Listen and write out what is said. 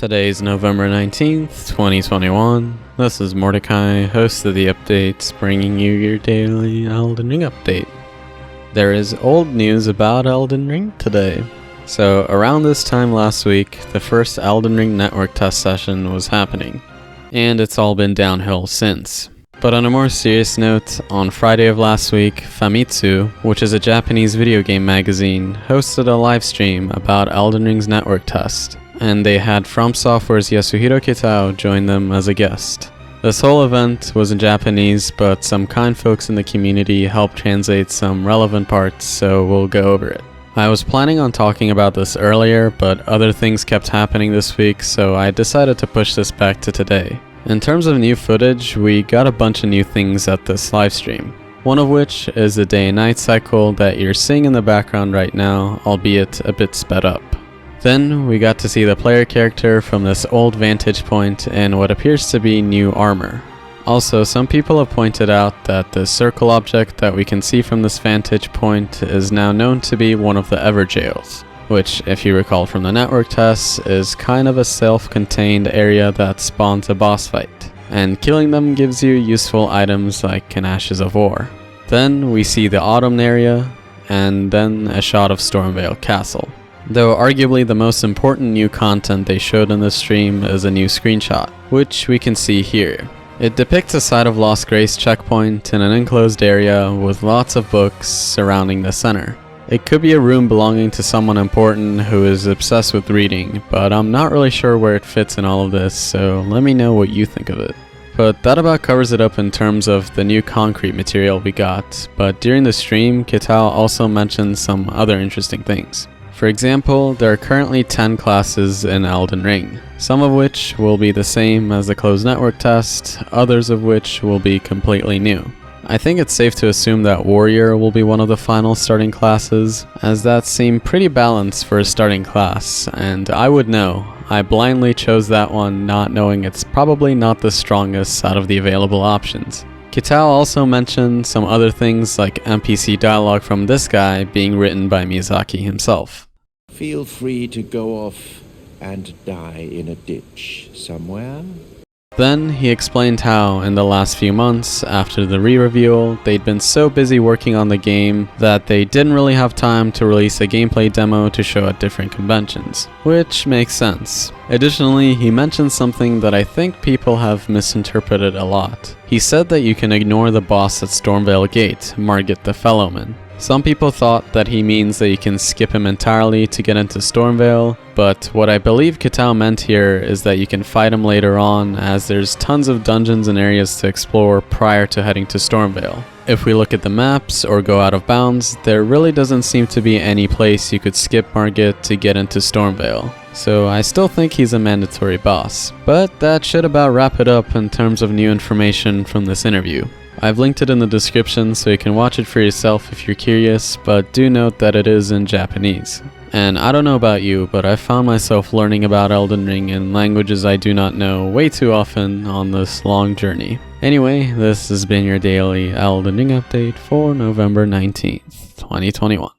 Today's November 19th, 2021. This is Mordecai, host of the updates, bringing you your daily Elden Ring update. There is old news about Elden Ring today. So around this time last week, the first Elden Ring network test session was happening, and it's all been downhill since. But on a more serious note, on Friday of last week, Famitsu, which is a Japanese video game magazine, hosted a live stream about Elden Ring's network test, and they had From Software's Yasuhiro Kitao join them as a guest. This whole event was in Japanese, but some kind folks in the community helped translate some relevant parts, so we'll go over it. I was planning on talking about this earlier, but other things kept happening this week, so I decided to push this back to today. In terms of new footage, we got a bunch of new things at this livestream. One of which is the day and night cycle that you're seeing in the background right now, albeit a bit sped up. Then we got to see the player character from this old vantage point in what appears to be new armor. Also, some people have pointed out that the circle object that we can see from this vantage point is now known to be one of the Everjails, which, if you recall from the network tests, is kind of a self-contained area that spawns a boss fight, and killing them gives you useful items like an Ashes of War. Then we see the Autumn area, and then a shot of Stormveil Castle. Though arguably the most important new content they showed in this stream is a new screenshot, which we can see here. It depicts a site of Lost Grace checkpoint in an enclosed area with lots of books surrounding the center. It could be a room belonging to someone important who is obsessed with reading, but I'm not really sure where it fits in all of this, so let me know what you think of it. But that about covers it up in terms of the new concrete material we got, but during the stream, Kitao also mentioned some other interesting things. For example, there are currently 10 classes in Elden Ring, some of which will be the same as the closed network test, others of which will be completely new. I think it's safe to assume that Warrior will be one of the final starting classes, as that seemed pretty balanced for a starting class, and I would know. I blindly chose that one not knowing it's probably not the strongest out of the available options. Kitao also mentioned some other things like NPC dialogue from this guy being written by Miyazaki himself. Feel free to go off and die in a ditch somewhere. Then he explained how, in the last few months after the re-reveal, they'd been so busy working on the game that they didn't really have time to release a gameplay demo to show at different conventions, which makes sense. Additionally, he mentioned something that I think people have misinterpreted a lot. He said that you can ignore the boss at Stormveil Gate, Margit the Fellowman. Some people thought that he means that you can skip him entirely to get into Stormveil, but what I believe Kitao meant here is that you can fight him later on, as there's tons of dungeons and areas to explore prior to heading to Stormveil. If we look at the maps or go out of bounds, there really doesn't seem to be any place you could skip Margit to get into Stormveil. So I still think he's a mandatory boss. But that should about wrap it up in terms of new information from this interview. I've linked it in the description so you can watch it for yourself if you're curious, but do note that it is in Japanese. And I don't know about you, but I found myself learning about Elden Ring in languages I do not know way too often on this long journey. Anyway, this has been your daily Elden Ring update for November 19th, 2021.